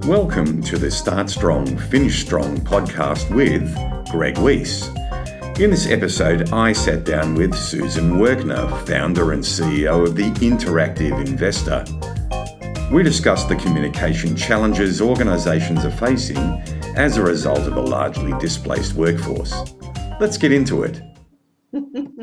Welcome to the Start Strong, Finish Strong podcast with Greg Weiss. In this episode, I sat down with Susan Werkner, founder and CEO of the Interactive Investor. We discussed the communication challenges organisations are facing as a result of a largely displaced workforce. Let's get into it.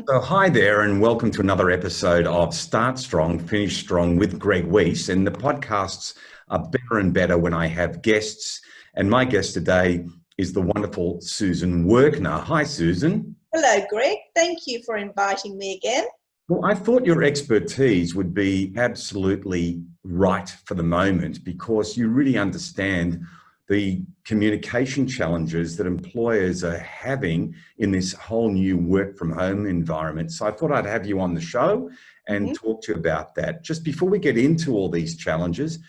So hi there and welcome to another episode of Start Strong, Finish Strong with Greg Weiss. And the podcasts are better and better when I have guests. And my guest today is the wonderful Susan Werkner. Hi, Susan. Hello, Greg. Thank you for inviting me again. Well, I thought your expertise would be absolutely right for the moment because you really understand the communication challenges that employers are having in this whole new work from home environment. So I thought I'd have you on the show and talk to you about that. Just before we get into all these challenges,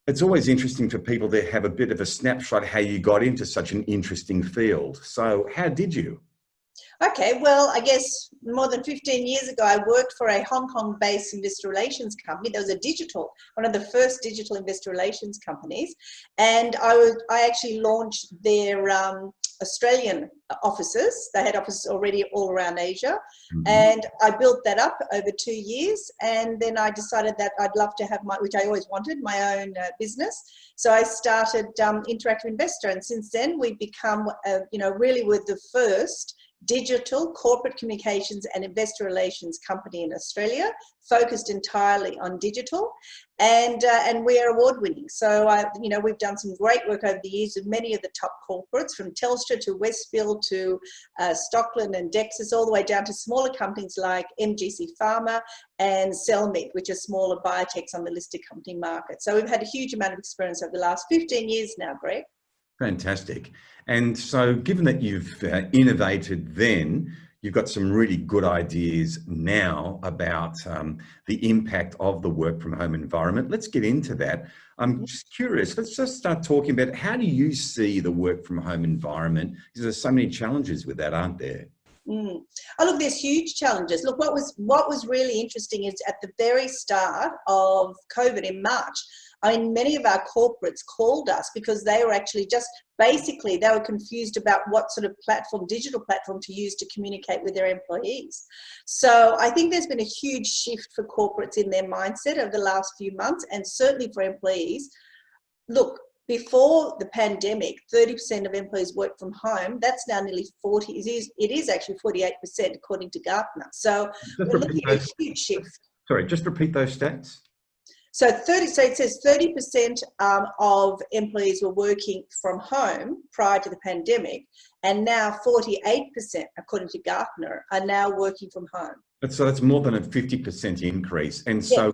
it's always interesting for people to have a bit of a snapshot how you got into such an interesting field. So how did you? Okay, well, I guess more than 15 years ago, I worked for a Hong Kong-based investor relations company. That was one of the first digital investor relations companies. And I actually launched their Australian offices. They had offices already all around Asia. And I built that up over 2 years. And then I decided that I'd love to have which I always wanted, my own business. So I started Interactive Investor. And since then, we've become, really we're the first digital corporate communications and investor relations company in Australia, focused entirely on digital, and we are award winning. So we've done some great work over the years with many of the top corporates, from Telstra to Westfield to Stockland and Dexus, all the way down to smaller companies like MGC Pharma and Cellmid, which are smaller biotechs on the listed company market. So we've had a huge amount of experience over the last 15 years now, Greg. Fantastic. And so given that you've innovated then, you've got some really good ideas now about the impact of the work from home environment. Let's get into that. I'm just curious, let's just start talking about how do you see the work from home environment? Because there's so many challenges with that, aren't there? Oh, look, there's huge challenges. Look, what was really interesting is at the very start of COVID in March, many of our corporates called us because they were actually they were confused about what sort of digital platform to use to communicate with their employees. So I think there's been a huge shift for corporates in their mindset over the last few months, and certainly for employees. Look, before the pandemic, 30% of employees work from home. That's now nearly 40. It is actually 48% according to Gartner. So we're looking at a huge shift. Sorry, just repeat those stats. So it says 30% of employees were working from home prior to the pandemic, and now 48%, according to Gartner, are now working from home. So that's more than a 50% increase. And so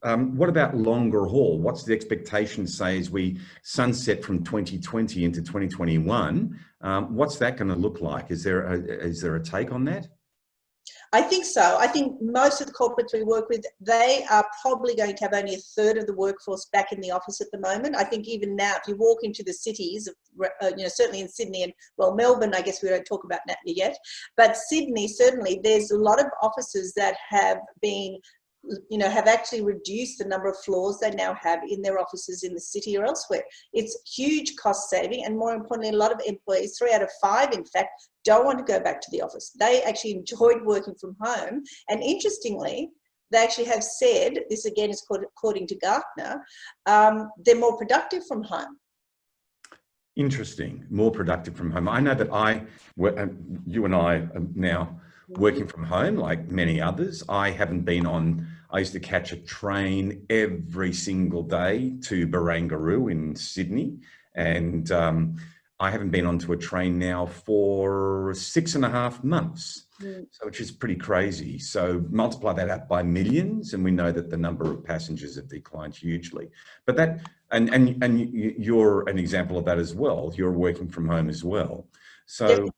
what about longer haul? What's the expectation, say, as we sunset from 2020 into 2021? What's that going to look like? Is there a take on that? I think so. I think most of the corporates we work with, they are probably going to have only a third of the workforce back in the office at the moment. I think even now, if you walk into the cities, certainly in Sydney and, Melbourne, I guess we don't talk about that yet, but Sydney, certainly, there's a lot of offices that have been have actually reduced the number of floors they now have in their offices in the city or elsewhere. It's huge cost saving, and more importantly, a lot of employees, 3 out of 5, in fact, don't want to go back to the office. They actually enjoyed working from home, and interestingly, they actually have said, this again is according to Gartner, they're more productive from home. Interesting, more productive from home. I know that you and I are now working from home like many others. I used to catch a train every single day to Barangaroo in Sydney, and I haven't been onto a train now for 6.5 months, so which is pretty crazy. So multiply that out by millions, and we know that the number of passengers have declined hugely. But that, and you're an example of that as well. You're working from home as well. So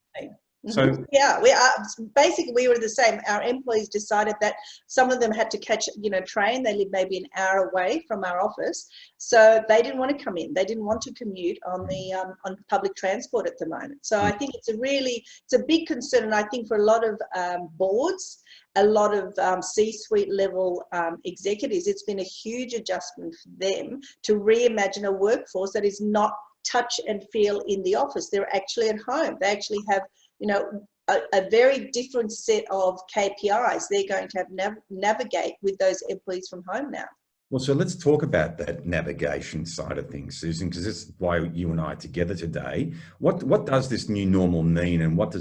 So Yeah, we are basically, we were the same. Our employees decided that some of them had to catch, train. They live maybe an hour away from our office, so they didn't want to come in. They didn't want to commute on the on public transport at the moment. So I think it's a big concern, and I think for a lot of boards, a lot of C-suite level executives, it's been a huge adjustment for them to reimagine a workforce that is not touch and feel in the office. They're actually at home. They actually have a very different set of KPIs they're going to have navigate with those employees from home now. well, so let's talk about that navigation side of things, Susan, because this is why you and I are together today. What does this new normal mean, and what are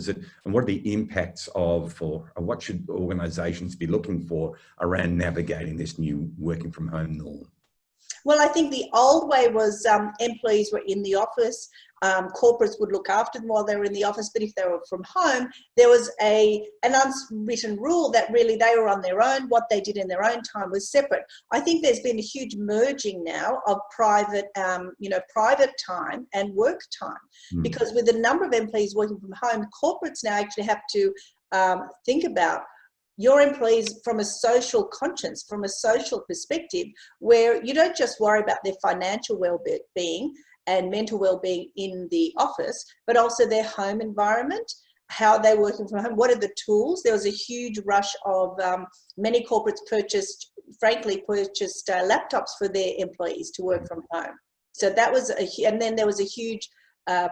the impacts of, or what should organisations be looking for around navigating this new working from home norm? Well, I think the old way was employees were in the office, corporates would look after them while they were in the office, but if they were from home, there was an unwritten rule that really they were on their own. What they did in their own time was separate. I think there's been a huge merging now of private time and work time, because with the number of employees working from home, corporates now actually have to think about your employees from a social conscience, from a social perspective, where you don't just worry about their financial well-being and mental well-being in the office, but also their home environment, how they're working from home, what are the tools. There was a huge rush of many corporates purchased laptops for their employees to work from home. So that was and then there was a huge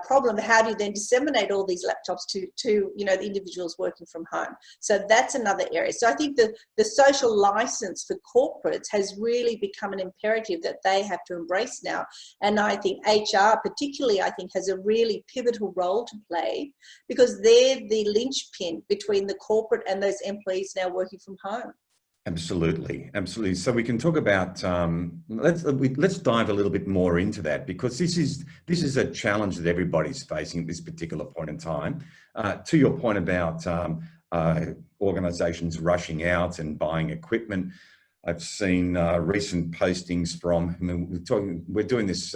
problem. How do you then disseminate all these laptops to the individuals working from home? So that's another area. So I think the social license for corporates has really become an imperative that they have to embrace now. And I think HR particularly, I think, has a really pivotal role to play, because they're the linchpin between the corporate and those employees now working from home. Absolutely, absolutely. So we can talk about let's dive a little bit more into that, because this is a challenge that everybody's facing at this particular point in time. To your point about organisations rushing out and buying equipment, I've seen recent postings from. We're doing this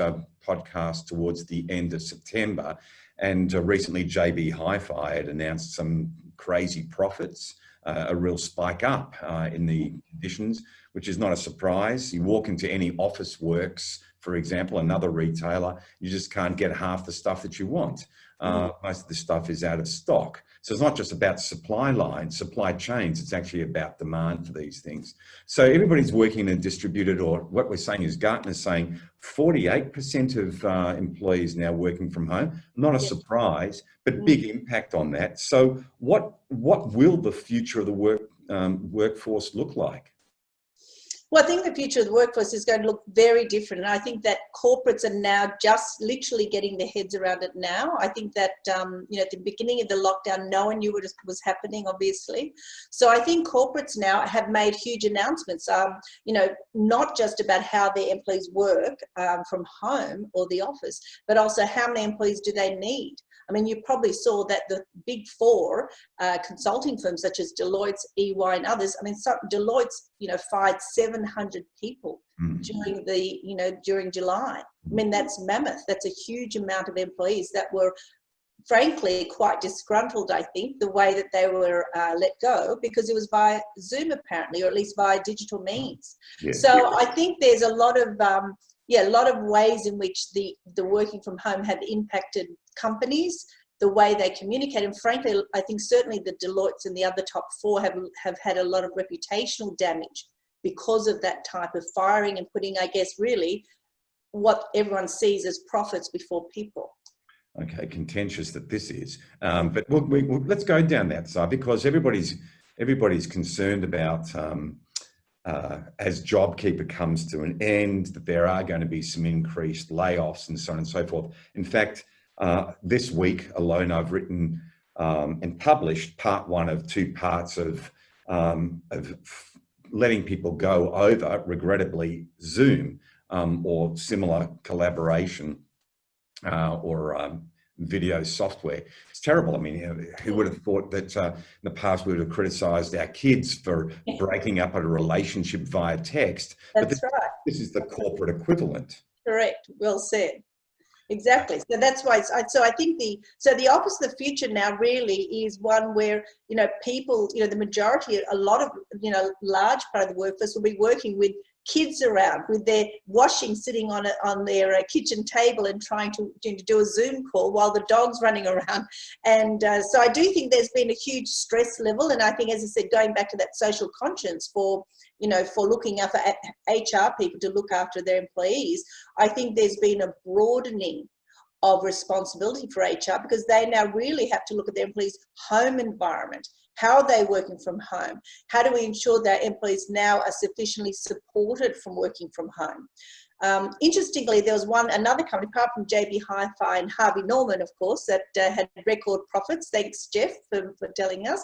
podcast towards the end of September, and recently JB Hi-Fi had announced some crazy profits. A real spike up in the conditions, which is not a surprise. You walk into any Office Works, for example, another retailer, you just can't get half the stuff that you want. Most of the stuff is out of stock. So it's not just about supply chains, it's actually about demand for these things. So everybody's working in a distributed, or what we're saying is Gartner's saying 48% of employees now working from home. Not a surprise, but big impact on that. So what will the future of the workforce look like? Well, I think the future of the workforce is going to look very different. And I think that corporates are now just literally getting their heads around it now. I think that, at the beginning of the lockdown, no one knew what was happening, obviously. So I think corporates now have made huge announcements, not just about how their employees work from home or the office, but also how many employees do they need. I mean, you probably saw that the big four consulting firms such as Deloitte, EY, and others. I mean, Deloitte's fired 700 people during July. I mean, that's mammoth. That's a huge amount of employees that were, frankly, quite disgruntled. I think the way that they were let go, because it was via Zoom apparently, or at least via digital means. Yes. So I think there's a lot of ways in which the working from home have impacted companies, the way they communicate. And frankly, I think certainly the Deloittes and the other top four have had a lot of reputational damage because of that type of firing and putting, I guess, really what everyone sees as profits before people. Okay, contentious that this is, but let's go down that side, because everybody's concerned about as JobKeeper comes to an end, that there are going to be some increased layoffs and so on and so forth. In fact, this week alone, I've written and published part one of two parts of letting people go over, regrettably, Zoom or similar collaboration or video software. It's terrible. I mean, who would have thought that in the past we would have criticised our kids for breaking up a relationship via text? That's right. This is the corporate equivalent. Correct. Well said. Exactly. So that's why. So I think the office of the future now really is one where, people, the majority, a lot of, large part of the workforce will be working with kids around, with their washing sitting on their kitchen table and trying to do a Zoom call while the dog's running around. And so I do think there's been a huge stress level. And I think, as I said, going back to that social conscience for looking after HR people to look after their employees, I think there's been a broadening of responsibility for HR, because they now really have to look at their employees' home environment. How are they working from home? How do we ensure that employees now are sufficiently supported from working from home? Interestingly, there was another company, apart from JB Hi-Fi and Harvey Norman, of course, that had record profits. Thanks, Jeff, for telling us.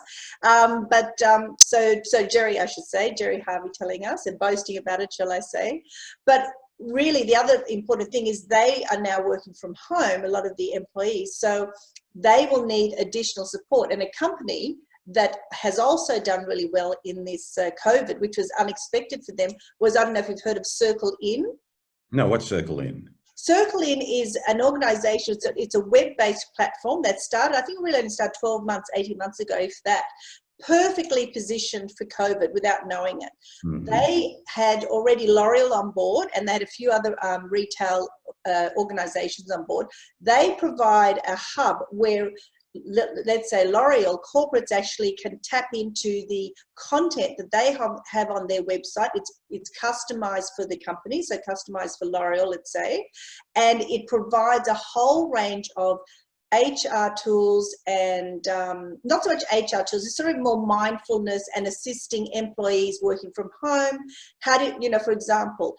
So Jerry, I should say, Jerry Harvey telling us and boasting about it, shall I say. But really, the other important thing is they are now working from home, a lot of the employees. So they will need additional support. And a company that has also done really well in this COVID, which was unexpected for them, was, I don't know if you've heard of Circle In. No, what's Circle In? Circle In is an organisation, it's a web-based platform that started, I think we only started 12 months, 18 months ago, if that, perfectly positioned for COVID without knowing it. Mm-hmm. They had already L'Oreal on board, and they had a few other retail organisations on board. They provide a hub where, let's say, L'Oreal corporates actually can tap into the content that they have on their website. It's customized for the company, so customized for L'Oreal, let's say, and it provides a whole range of HR tools and not so much HR tools, it's sort of more mindfulness and assisting employees working from home. How do, for example,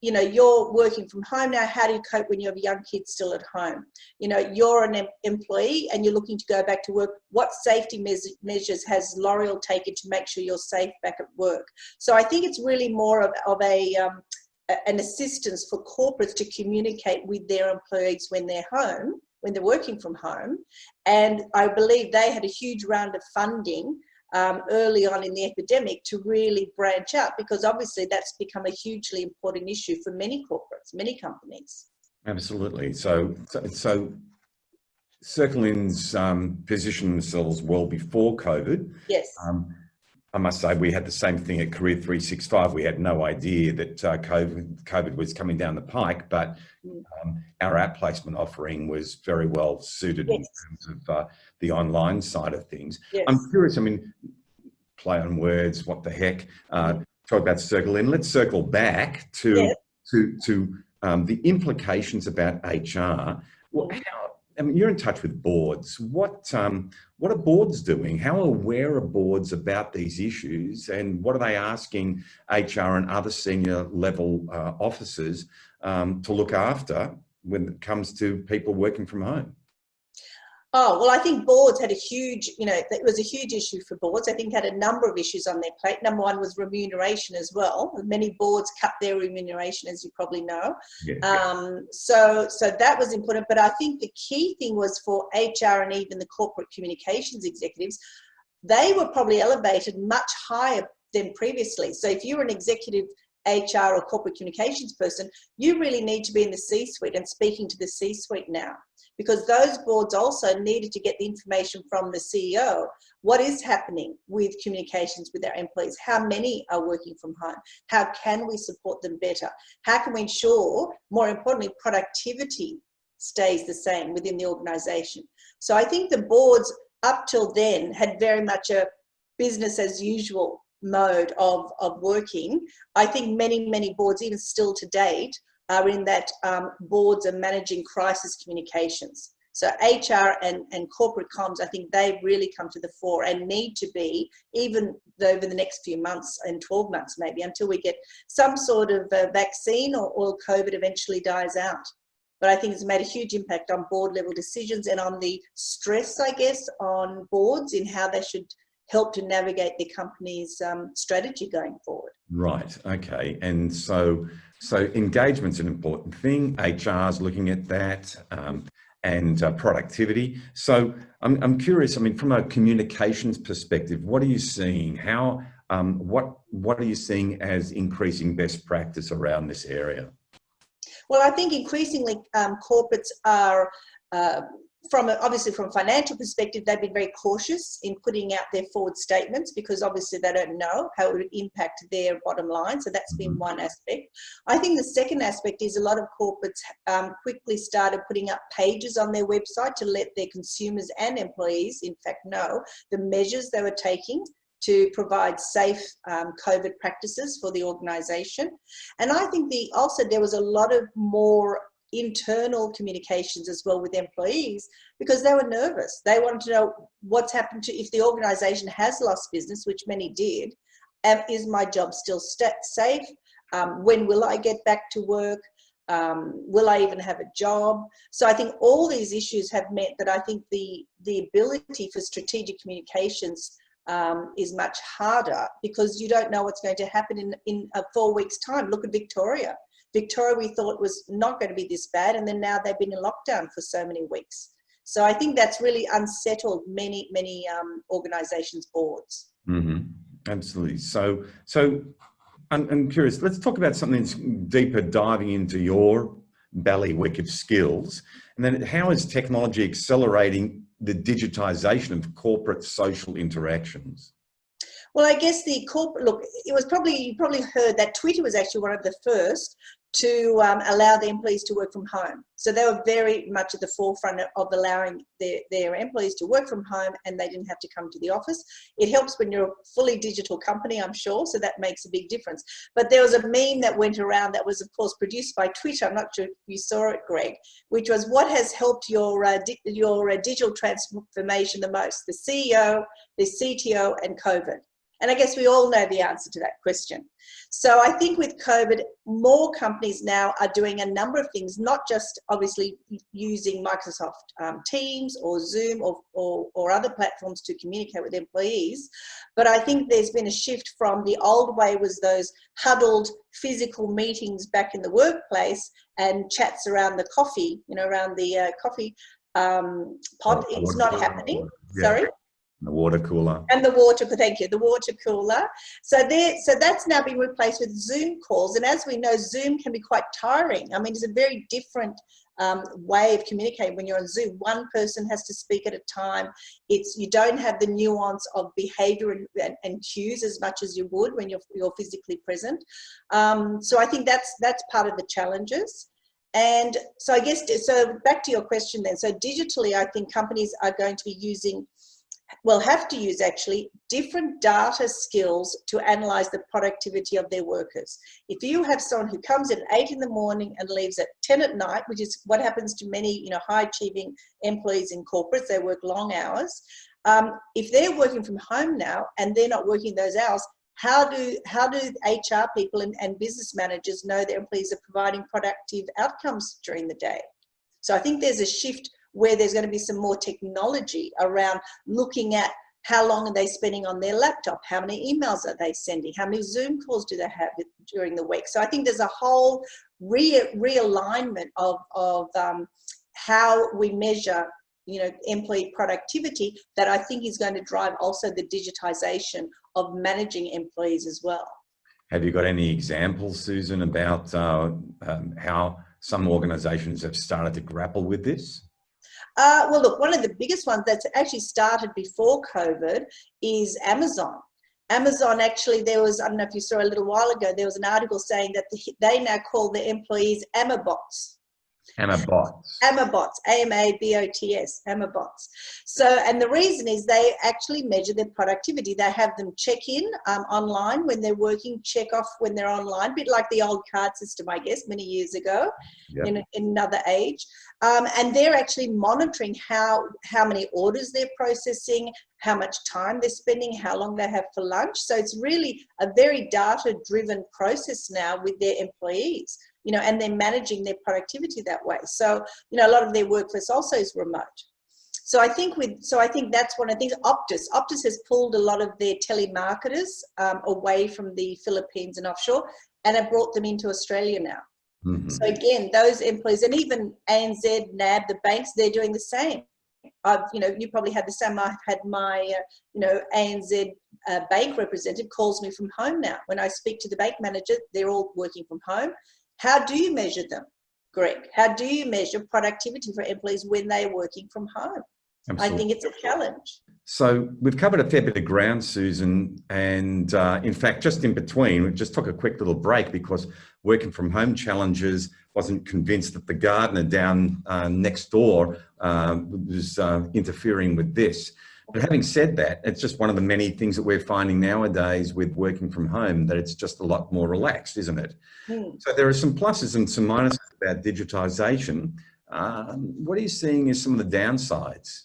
you're working from home now, how do you cope when you have young kids still at home? You're an employee and you're looking to go back to work. What safety measures has L'Oreal taken to make sure you're safe back at work? So I think it's really more of an assistance for corporates to communicate with their employees when they're home, when they're working from home. And I believe they had a huge round of funding early on in the epidemic to really branch out, because obviously that's become a hugely important issue for many corporates, many companies. Absolutely. So Circle In's positioned themselves well before COVID. Yes. I must say we had the same thing at Career 365. We had no idea that COVID was coming down the pike, but our app placement offering was very well suited in terms of the online side of things. Yes. I'm curious, play on words, what the heck, talk about Circle In. Let's circle back to the implications about HR. Well, you're in touch with boards. What are boards doing? How aware are boards about these issues, and what are they asking HR and other senior level officers to look after when it comes to people working from home? Oh, well, I think boards had a huge, it was a huge issue for boards. I think had a number of issues on their plate. Number one was remuneration as well. Many boards cut their remuneration, as you probably know. So that was important. But I think the key thing was for HR and even the corporate communications executives, they were probably elevated much higher than previously. So if you're an executive HR or corporate communications person, you really need to be in the C-suite and speaking to the C-suite now, because those boards also needed to get the information from the CEO. What is happening with communications with our employees? How many are working from home? How can we support them better? How can we ensure, more importantly, productivity stays the same within the organization? So I think the boards up till then had very much a business as usual mode of working. I think many boards, even still to date, are in that boards are managing crisis communications. So HR and corporate comms, I think they've really come to the fore and need to be, even over the next few months and 12 months maybe, until we get some sort of vaccine or COVID eventually dies out. But I think it's made a huge impact on board level decisions and on the stress, I guess, on boards in how they should help to navigate the company's strategy going forward. Right. Okay. And so engagement's an important thing. HR's looking at that, and productivity. So I'm curious. From a communications perspective, what are you seeing? How what are you seeing as increasing best practice around this area? Well, I think increasingly corporates are, obviously from a financial perspective, they've been very cautious in putting out their forward statements because obviously they don't know how it would impact their bottom line. So that's been one aspect. I think the second aspect is a lot of corporates quickly started putting up pages on their website to let their consumers and employees, in fact, know the measures they were taking to provide safe COVID practices for the organisation. And I think also there was a lot of more internal communications as well with employees because they were nervous. They wanted to know what's happened to, if the organisation has lost business, which many did, is my job still safe? When will I get back to work? Will I even have a job? So I think all these issues have meant that I think the ability for strategic communications is much harder because you don't know what's going to happen in 4 weeks' time. Look at Victoria. Victoria, we thought was not going to be this bad, and then now they've been in lockdown for so many weeks. So I think that's really unsettled many organisations' boards. Absolutely. So I'm curious. Let's talk about something that's deeper, diving into your bailiwick of skills, and then how is technology accelerating the digitisation of corporate social interactions? Well, I guess the corporate, look, it was you probably heard that Twitter was actually one of the first to allow the employees to work from home. So they were very much at the forefront of allowing their employees to work from home and they didn't have to come to the office. It helps when you're a fully digital company, I'm sure, so that makes a big difference. But there was a meme that went around that was, of course, produced by Twitter. I'm not sure if you saw it, Greg, which was what has helped your digital transformation the most, the CEO, the CTO, and COVID. And I guess we all know the answer to that question. So I think with COVID, more companies now are doing a number of things, not just obviously using Microsoft Teams or Zoom or other platforms to communicate with employees. But I think there's been a shift from the old way was those huddled physical meetings back in the workplace and chats around the coffee, around the coffee pod. It's not happening. Yeah. Sorry? The water cooler. And the water, thank you, the water cooler. So that's now been replaced with Zoom calls. And as we know, Zoom can be quite tiring. I mean, it's a very different way of communicating when you're on Zoom. One person has to speak at a time. You don't have the nuance of behavior and cues as much as you would when you're physically present. So I think that's part of the challenges. And so I guess, so back to your question then. So digitally, I think companies are going to be have to use actually different data skills to analyze the productivity of their workers. If you have someone who comes in at 8 in the morning and leaves at 10 at night, which is what happens to many high achieving employees in corporates, they work long hours. If they're working from home now and they're not working those hours, how do HR people and business managers know their employees are providing productive outcomes during the day? So I think there's a shift where there's going to be some more technology around looking at how long are they spending on their laptop, how many emails are they sending, how many Zoom calls do they have during the week. So I think there's a whole realignment of how we measure employee productivity that I think is going to drive also the digitization of managing employees as well. Have you got any examples, Susan, about how some organizations have started to grapple with this? Well, look, one of the biggest ones that's actually started before COVID is Amazon. Amazon actually, I don't know if you saw a little while ago, there was an article saying that they now call their employees Amabots. Amabots, A-M-A-B-O-T-S, Amabots. So, and the reason is they actually measure their productivity. They have them check in online when they're working, check off when they're online, a bit like the old card system, I guess, many years ago. Yep. in another age. And they're actually monitoring how many orders they're processing, how much time they're spending, how long they have for lunch. So it's really a very data-driven process now with their employees. And they're managing their productivity that way. So, a lot of their workforce also is remote. So I think that's one of the things. Optus has pulled a lot of their telemarketers away from the Philippines and offshore and have brought them into Australia now. Mm-hmm. So again, those employees, and even ANZ, NAB, the banks, they're doing the same. You probably had the same. I've had my, ANZ bank representative calls me from home now. When I speak to the bank manager, they're all working from home. How do you measure them? Greg? How do you measure productivity for employees when they're working from home? Absolutely. I think it's a challenge. So we've covered a fair bit of ground, Susan, and in fact, just in between, we just took a quick little break because working from home challenges wasn't convinced that the gardener down next door was interfering with this. But having said that, it's just one of the many things that we're finding nowadays with working from home, that it's just a lot more relaxed, isn't it? So there are some pluses and some minuses about digitisation. What are you seeing as some of the downsides?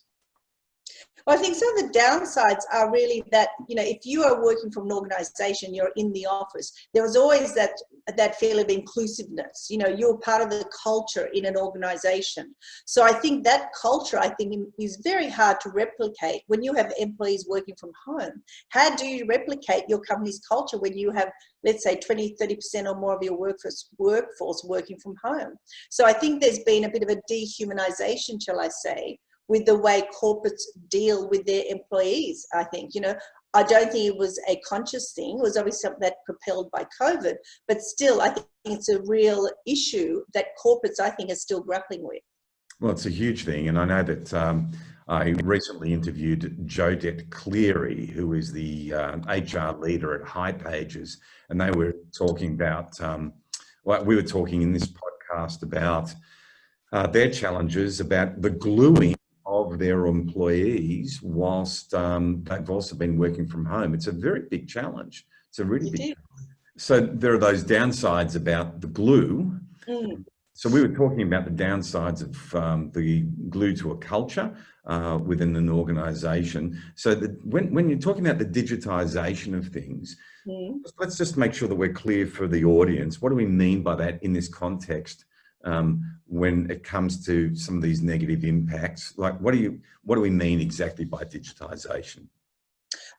Well, I think some of the downsides are really that, if you are working from an organization, you're in the office, there was always that feel of inclusiveness. You're part of the culture in an organization. So I think that culture, is very hard to replicate when you have employees working from home. How do you replicate your company's culture when you have, let's say, 20, 30% or more of your workforce working from home? So I think there's been a bit of a dehumanization, shall I say, with the way corporates deal with their employees. I think, I don't think it was a conscious thing. It was obviously something that propelled by COVID, but still, I think it's a real issue that corporates, I think, are still grappling with. Well, it's a huge thing. And I know that I recently interviewed Jodette Cleary, who is the HR leader at High Pages, and they were talking about, we were talking in this podcast about their challenges about the gluing of their employees whilst they've also been working from home. It's a very big challenge. It's a really big challenge. So there are those downsides about the glue. So we were talking about the downsides of the glue to a culture within an organisation. So that when you're talking about the digitisation of things, let's just make sure that we're clear for the audience. What do we mean by that in this context? When it comes to some of these negative impacts, like what do we mean exactly by digitisation?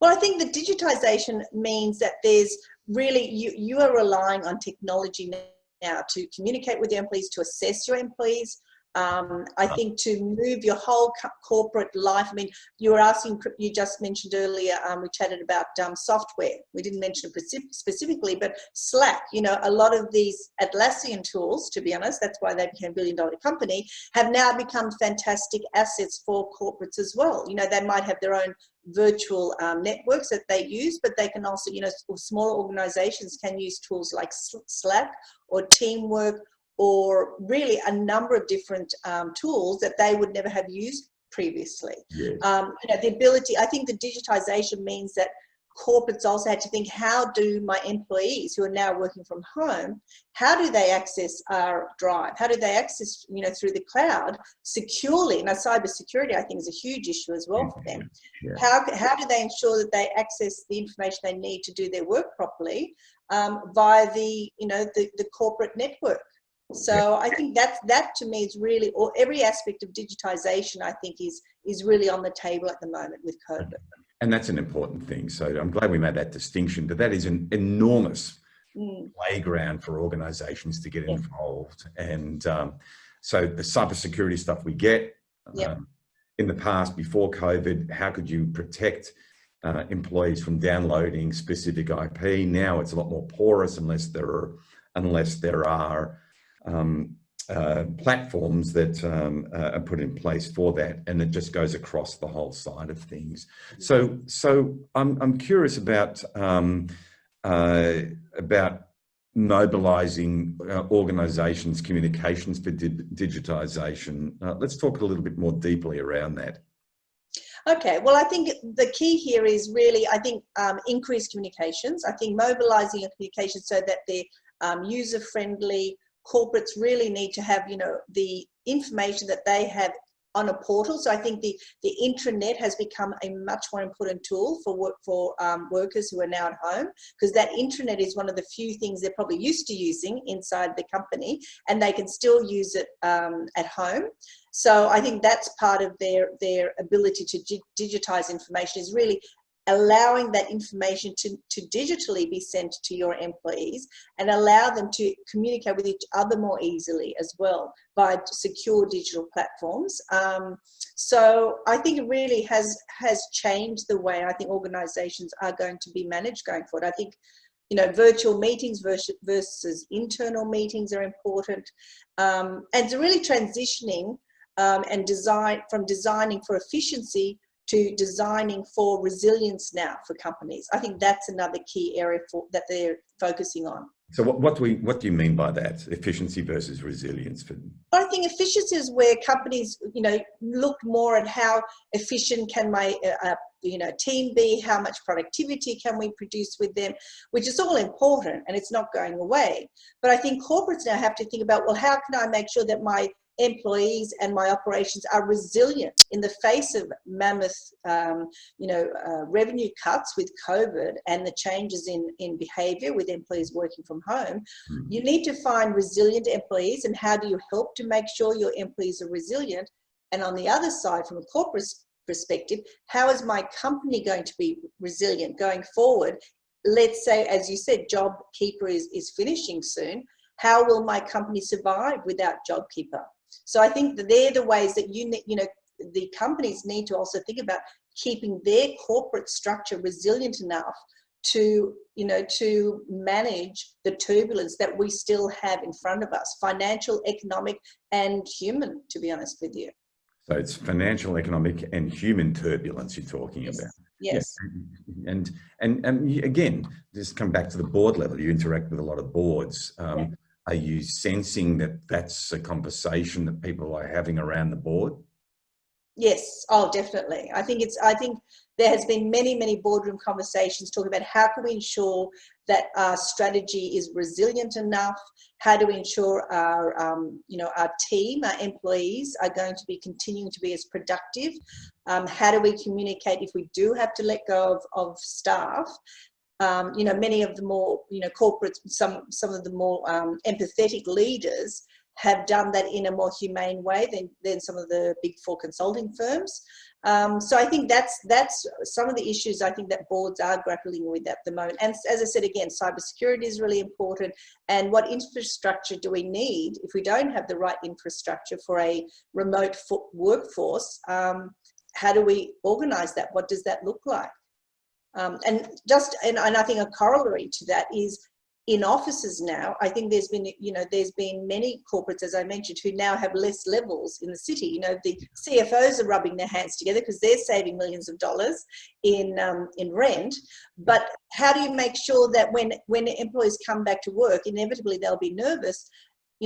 Well, I think the digitisation means that there's really, you are relying on technology now to communicate with your employees, to assess your employees. I think to move your whole corporate life. I mean, you just mentioned earlier, we chatted about software. We didn't mention it specifically, but Slack, a lot of these Atlassian tools, to be honest, that's why they became a billion-dollar company, have now become fantastic assets for corporates as well. They might have their own virtual networks that they use, but they can also, smaller organizations can use tools like Slack or Teamwork, or really a number of different tools that they would never have used previously. Yes. The ability, I think the digitization means that corporates also had to think, how do my employees who are now working from home, how do they access our drive? How do they access, through the cloud securely? Now, cybersecurity, I think, is a huge issue as well for them. Yeah. How do they ensure that they access the information they need to do their work properly via the corporate network? So I think that to me is really, or every aspect of digitization, I think is really on the table at the moment with COVID. And that's an important thing. So I'm glad we made that distinction, but that is an enormous playground for organizations to get involved. And so the cybersecurity stuff we get in the past, before COVID, how could you protect employees from downloading specific IP? Now it's a lot more porous unless there are platforms that are put in place for that, and it just goes across the whole side of things. So I'm curious about mobilising organisations' communications for digitisation. Let's talk a little bit more deeply around that. Okay, well, I think the key here is really, increased communications. I think mobilising your communications so that they're user-friendly. Corporates really need to have, the information that they have on a portal. So I think the intranet has become a much more important tool for workers who are now at home, because that intranet is one of the few things they're probably used to using inside the company, and they can still use it at home. So I think that's part of their ability to digitize information, is really allowing that information to digitally be sent to your employees and allow them to communicate with each other more easily as well by secure digital platforms. So I think it really has changed the way I think organizations are going to be managed going forward. I think virtual meetings versus internal meetings are important. And it's really transitioning and designing for efficiency to designing for resilience now for companies. I think that's another key area that they're focusing on. So what do you mean by that? Efficiency versus resilience? I think efficiency is where companies, look more at how efficient can my team be, how much productivity can we produce with them, which is all important and it's not going away. But I think corporates now have to think about, well, how can I make sure that my employees and my operations are resilient in the face of mammoth, revenue cuts with COVID and the changes in behavior with employees working from home. You need to find resilient employees, and how do you help to make sure your employees are resilient? And on the other side, from a corporate perspective, how is my company going to be resilient going forward? Let's say, as you said, JobKeeper is finishing soon. How will my company survive without JobKeeper? So I think that they're the ways that the companies need to also think about keeping their corporate structure resilient enough to manage the turbulence that we still have in front of us, financial, economic, and human, to be honest with you. So it's financial, economic, and human turbulence you're talking about. Yes. Yeah. And again, just come back to the board level. You interact with a lot of boards. Are you sensing that that's a conversation that people are having around the board? Yes. Oh, definitely. I think there has been many boardroom conversations talking about how can we ensure that our strategy is resilient enough? How do we ensure our team, our employees are going to be continuing to be as productive? How do we communicate if we do have to let go of staff? Many of the more, corporates, some of the more empathetic leaders have done that in a more humane way than some of the big four consulting firms. So I think that's some of the issues I think that boards are grappling with at the moment. And as I said, again, cybersecurity is really important. And what infrastructure do we need if we don't have the right infrastructure for a remote workforce? How do we organize that? What does that look like? And I think a corollary to that is in offices now. I think there's been many corporates, as I mentioned, who now have less levels in the city. The CFOs are rubbing their hands together because they're saving millions of dollars in rent. But how do you make sure that when employees come back to work, inevitably they'll be nervous?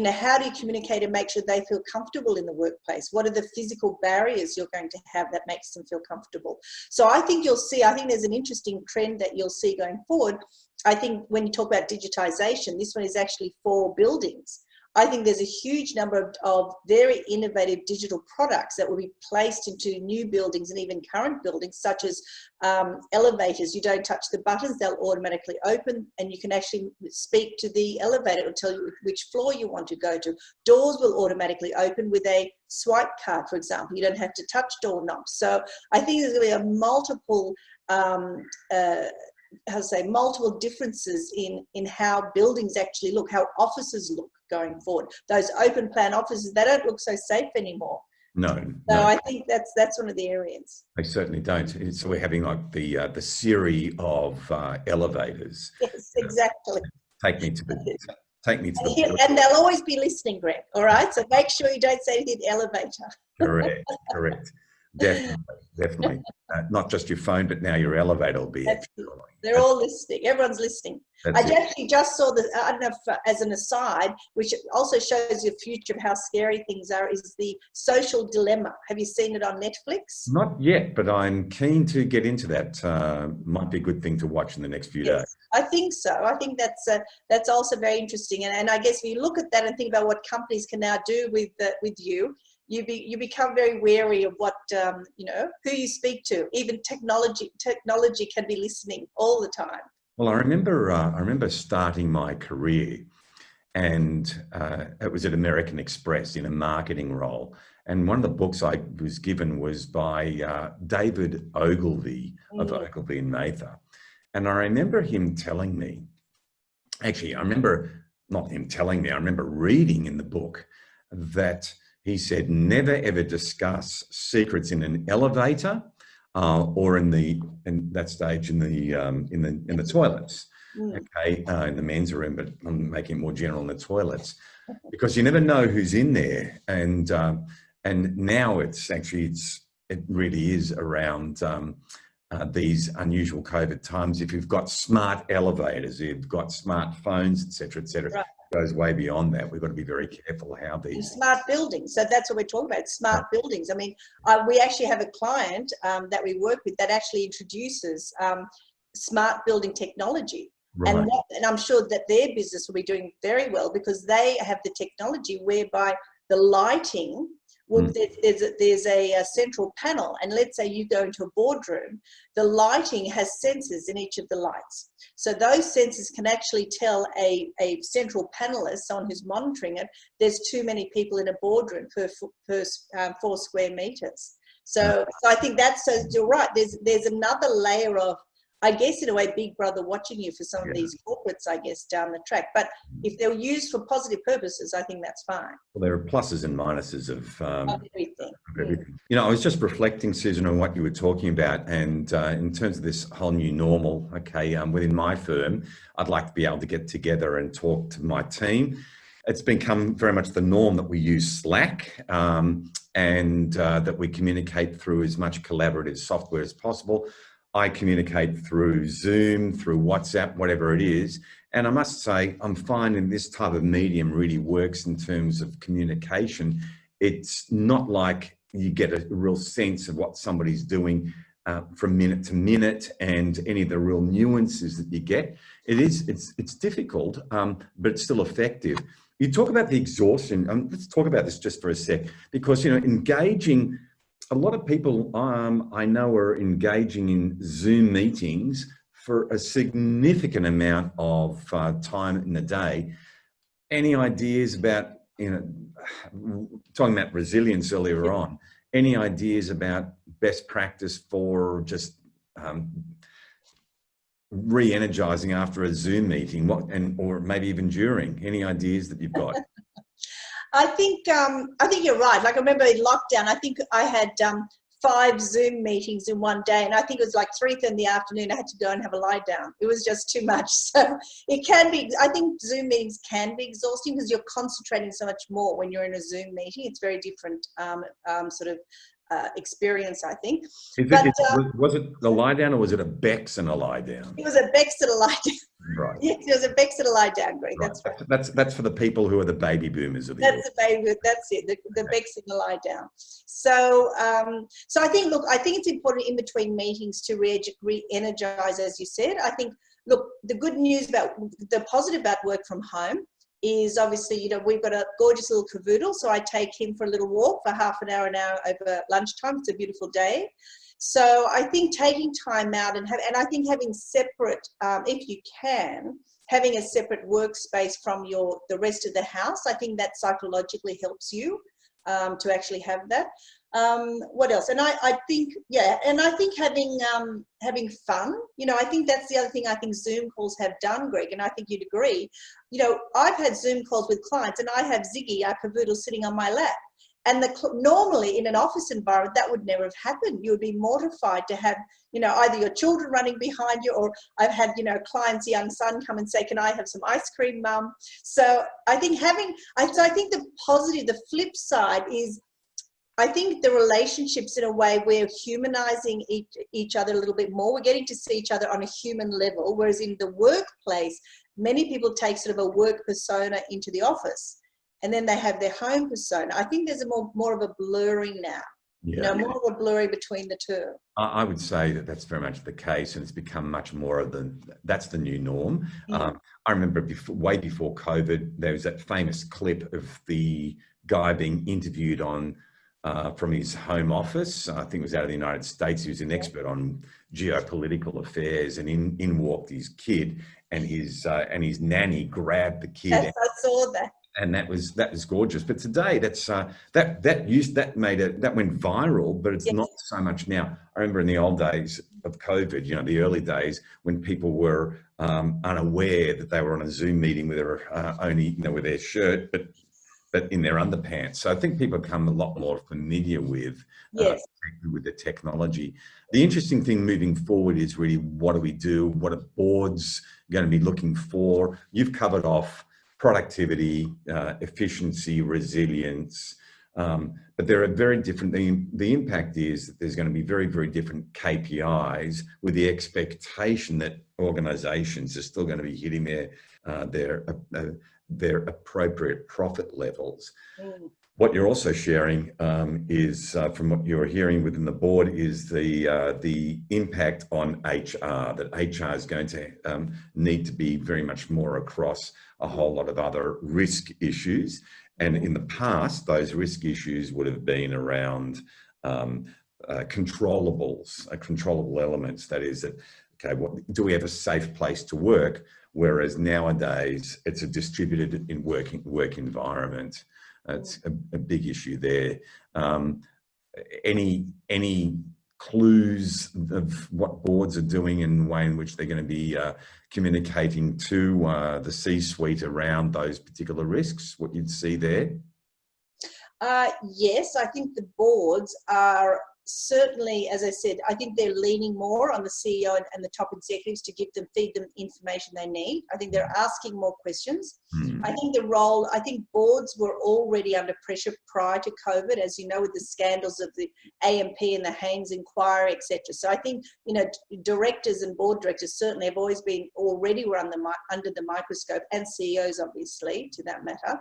How do you communicate and make sure they feel comfortable in the workplace? What are the physical barriers you're going to have that makes them feel comfortable? So I think there's an interesting trend that you'll see going forward. I think when you talk about digitization, this one is actually for buildings. I think there's a huge number of very innovative digital products that will be placed into new buildings and even current buildings, such as elevators. You don't touch the buttons, they'll automatically open, and you can actually speak to the elevator. It'll tell you which floor you want to go to. Doors will automatically open with a swipe card, for example. You don't have to touch doorknobs. So I think there's going to be a multiple multiple differences in how buildings actually look, how offices look going forward. Those open plan offices, they don't look so safe anymore. No. I think that's one of the areas. They certainly don't. So we're having like the Siri of elevators. Yes, exactly. Take me to the. And they'll always be listening, Greg. All right. So make sure you don't say anything in the elevator. Correct. Definitely. Not just your phone, but now your elevator will be. They're all listening. Everyone's listening. I actually just saw I don't know if, as an aside, which also shows you the future of how scary things are, is the Social Dilemma. Have you seen it on Netflix? Not yet, but I'm keen to get into that. Might be a good thing to watch in the next few days. I think so. I think that's also very interesting. And I guess if you look at that and think about what companies can now do with you, you become very wary of what who you speak to. Even technology can be listening all the time. Well, I remember starting my career, and it was at American Express in a marketing role. And one of the books I was given was by David Ogilvy of Ogilvy and Mather. And I remember him telling me, actually, I remember not him telling me, I remember reading in the book that he said, never ever discuss secrets in an elevator or in that stage in the toilets. okay, in the men's room, but I'm making it more general in the toilets, because you never know who's in there. And now it really is around these unusual COVID times. If you've got smart elevators, you've got smartphones, et cetera, Right. it goes way beyond that. We've got to be very careful how And these smart buildings. So that's what we're talking about, smart buildings. I mean, we actually have a client that we work with that actually introduces smart building technology. Right. And I'm sure that their business will be doing very well because they have the technology whereby the lighting, there's a central panel, and let's say you go into a boardroom, the lighting has sensors in each of the lights. So those sensors can actually tell a central panelist, someone who's monitoring it, there's too many people in a boardroom per 4 square meters. So I think you're right. There's another layer of, I guess, in a way, Big Brother watching you for some of these corporates, I guess, down the track. But if they're used for positive purposes, I think that's fine. Well, there are pluses and minuses of Everything. everything. You know, I was just reflecting, Susan, on what you were talking about, and in terms of this whole new normal. Okay, within my firm, I'd like to be able to get together and talk to my team. It's become very much the norm that we use Slack and that we communicate through as much collaborative software as possible. I communicate through Zoom, through WhatsApp, whatever it is. And I must say, I'm finding this type of medium really works in terms of communication. It's not like you get a real sense of what somebody's doing from minute to minute and any of the real nuances that you get. It's difficult, but it's still effective. You talk about the exhaustion. Let's talk about this just for a sec, because, you know, engaging. A lot of people I know are engaging in Zoom meetings for a significant amount of time in the day. Any ideas about, you know, talking about resilience earlier on, any ideas about best practice for just re-energizing after a Zoom meeting, or maybe even during? Any ideas that you've got? I think you're right. Like, I remember in lockdown, I think I had 5 Zoom meetings in one day, and I think it was like 3:30 in the afternoon. I had to go and have a lie down. It was just too much. So it can be. I think Zoom meetings can be exhausting because you're concentrating so much more when you're in a Zoom meeting. It's very different sort of experience, I think. Was it a lie down, or was it a Bex and a lie down? It was a Bex and a lie down. Right. Yes, it was a Bex and a lie down, Greg. Right. That's right. That's for the people who are the baby boomers of the That's the baby. That's it. The Bex and the lie down. So I think, look, I think it's important in between meetings to re-energize, as you said. I think, look, the good news about the positive about work from home is obviously, you know, we've got a gorgeous little cavoodle, so I take him for a little walk for half an hour over lunchtime. It's a beautiful day. So I think taking time out and I think having separate, if you can, having a separate workspace from the rest of the house, I think that psychologically helps you to actually have that. What else? And I think, and I think having fun, you know, I think that's the other thing I think Zoom calls have done, Greg, and I think you'd agree. You know, I've had Zoom calls with clients, and I have Ziggy, our cavoodle, sitting on my lap. And normally in an office environment, that would never have happened. You would be mortified to have, you know, either your children running behind you, or I've had, you know, clients' young son come and say, "Can I have some ice cream, Mum?" So I think I think the positive, the flip side is, I think the relationships, in a way, we're humanizing each other a little bit more. We're getting to see each other on a human level, whereas in the workplace, many people take sort of a work persona into the office, and then they have their home persona. I think there's more of a blurring now, you know, more of a blurring between the two. I would say that that's very much the case, and it's become much more of that's the new norm. I remember way before COVID, there was that famous clip of the guy being interviewed from his home office. I think it was out of the United States. He was an expert on geopolitical affairs, and in walked his kid, and his nanny grabbed the kid. Yes, I saw that. And that was gorgeous. But today, that went viral, but it's not so much now. I remember in the old days of COVID, you know, the early days when people were unaware that they were on a Zoom meeting with their with their shirt, but but in their underpants. So I think people become a lot more familiar with Yes. with the technology. The interesting thing moving forward is really, what do we do? What are boards going to be looking for? You've covered off productivity, efficiency, resilience, but there are very different. The impact is that there's going to be very, very different KPIs, with the expectation that organisations are still going to be hitting their appropriate profit levels. What you're also sharing is, from what you're hearing within the board, is the impact on HR, that HR is going to need to be very much more across a whole lot of other risk issues. And in the past, those risk issues would have been around controllables, controllable elements. That is, that, okay, do we have a safe place to work? Whereas nowadays, it's a distributed work environment. It's a big issue there. Any clues of what boards are doing and the way in which they're going to be communicating to the C-suite around those particular risks, what you'd see there? Yes, I think the boards are certainly, as I said, I think they're leaning more on the CEO and the top executives to feed them information they need. I think they're asking more questions. I think boards were already under pressure prior to COVID, as you know, with the scandals of the AMP and the Haynes inquiry, etc. So I think, directors and board directors certainly have always been already were under the microscope, and CEOs, obviously, to that matter.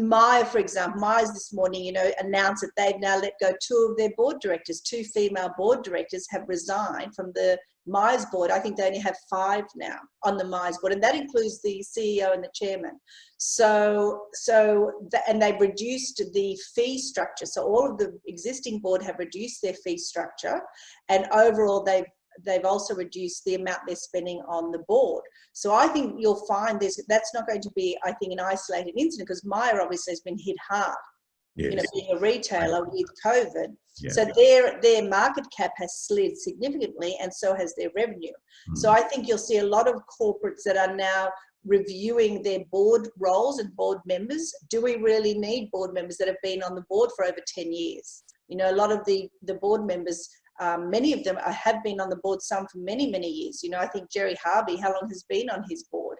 Myer, for example, Myers this morning, announced that they've now let go 2 of their board directors. 2 female board directors have resigned from the Myers board. I think they only have 5 now on the Myers board, and that includes the CEO and the chairman. And they've reduced the fee structure. So all of the existing board have reduced their fee structure, and overall they've also reduced the amount they're spending on the board. So I think you'll find that's not going to be, I think, an isolated incident, because Myer obviously has been hit hard, yes, being a retailer with COVID. Yeah. So their market cap has slid significantly, and so has their revenue. So I think you'll see a lot of corporates that are now reviewing their board roles and board members. Do we really need board members that have been on the board for over 10 years? A lot of the board members, many of them have been on the board, some for many, many years. I think Jerry Harvey, how long has been on his board?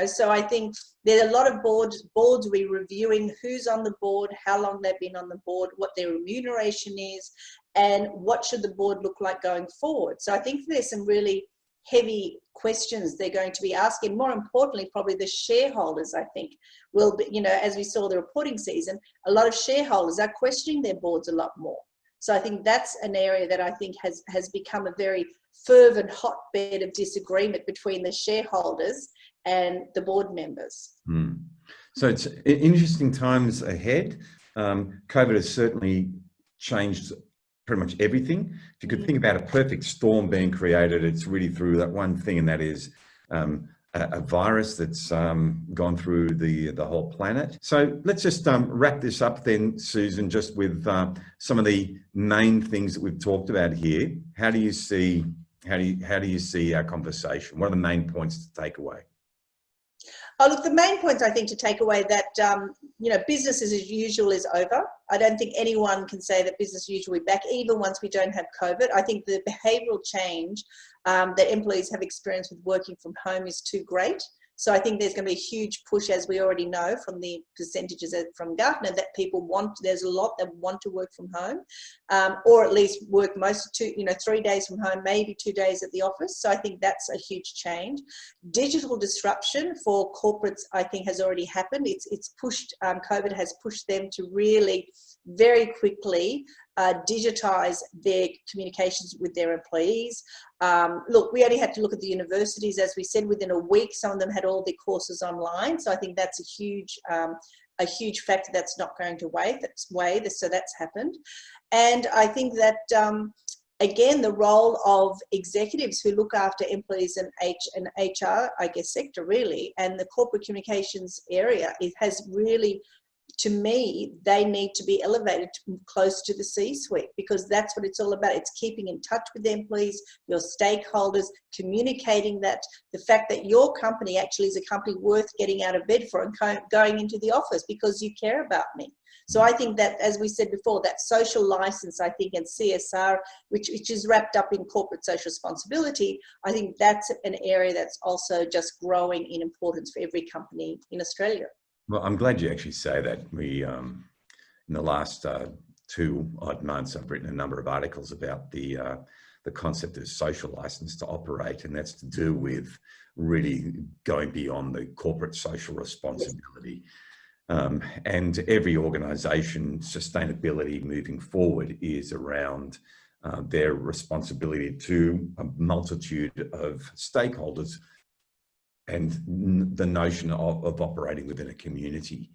So I think there are a lot of boards will be reviewing who's on the board, how long they've been on the board, what their remuneration is, and what should the board look like going forward. So I think there's some really heavy questions they're going to be asking. More importantly, probably the shareholders, I think, will be, as we saw the reporting season, a lot of shareholders are questioning their boards a lot more. So I think that's an area that I think has become a very fervent hotbed of disagreement between the shareholders and the board members. So it's interesting times ahead. COVID has certainly changed pretty much everything. If you could think about a perfect storm being created, it's really through that one thing, and that is a virus that's gone through the whole planet. So let's just wrap this up then, Susan, just with some of the main things that we've talked about here. How do you see our conversation? What are the main points to take away? Oh, look, the main points I think to take away that, business as usual is over. I don't think anyone can say that business as usual will be back, even once we don't have COVID. I think the behavioural change that employees have experienced with working from home is too great. So I think there's going to be a huge push, as we already know from the percentages from Gartner, that there's a lot that want to work from home, or at least work 3 days from home, maybe 2 days at the office. So I think that's a huge change. Digital disruption for corporates, I think, has already happened. It's pushed, COVID has pushed them to really very quickly digitize their communications with their employees. Look, we only had to look at the universities, as we said, within a week, some of them had all their courses online. So I think that's a huge factor that's not going to wane. So that's happened. And I think that, again, the role of executives who look after employees and HR, I guess, sector really, and the corporate communications area, it has really to me, they need to be elevated close to the C-suite, because that's what it's all about. It's keeping in touch with the employees, your stakeholders, communicating that the fact that your company actually is a company worth getting out of bed for and going into the office because you care about me. So I think that, as we said before, that social license, I think, and CSR, which is wrapped up in corporate social responsibility, I think that's an area that's also just growing in importance for every company in Australia. Well, I'm glad you actually say that. We, in the last 2 odd months, I've written a number of articles about the concept of social license to operate, and that's to do with really going beyond the corporate social responsibility. And every organisation, sustainability moving forward is around their responsibility to a multitude of stakeholders and the notion of operating within a community.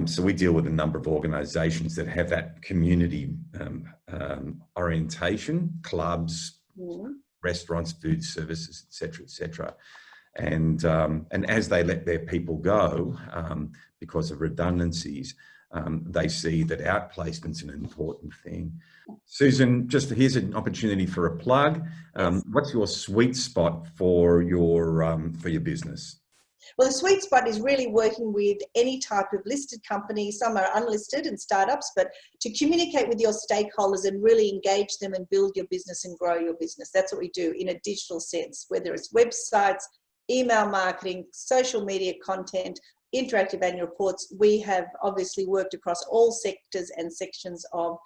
So we deal with a number of organisations that have that community orientation, clubs, restaurants, food services, et cetera. And as they let their people go because of redundancies, they see that outplacement's an important thing. Susan, just here's an opportunity for a plug. What's your sweet spot for your business? Well, the sweet spot is really working with any type of listed company. Some are unlisted and startups, but to communicate with your stakeholders and really engage them and build your business and grow your business. That's what we do in a digital sense, whether it's websites, email marketing, social media content, interactive annual reports. We have obviously worked across all sectors and sections of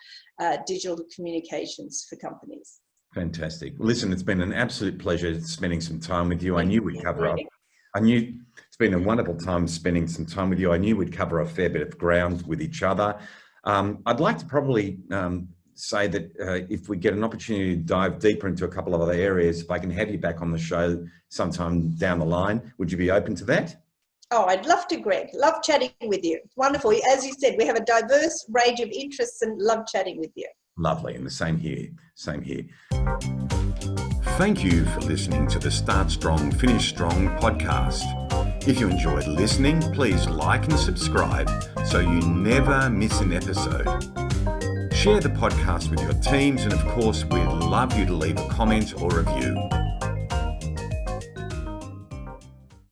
digital communications for companies. Fantastic. Well, listen, it's been an absolute pleasure spending some time with you. I knew we'd cover up. It's been a wonderful time spending some time with you. I knew we'd cover a fair bit of ground with each other. I'd like to probably say that if we get an opportunity to dive deeper into a couple of other areas, if I can have you back on the show sometime down the line, would you be open to that? Oh, I'd love to, Greg. Love chatting with you. It's wonderful. As you said, we have a diverse range of interests and love chatting with you. Lovely. And the same here. Same here. Thank you for listening to the Start Strong, Finish Strong podcast. If you enjoyed listening, please like and subscribe so you never miss an episode. Share the podcast with your teams, and of course, we'd love you to leave a comment or review.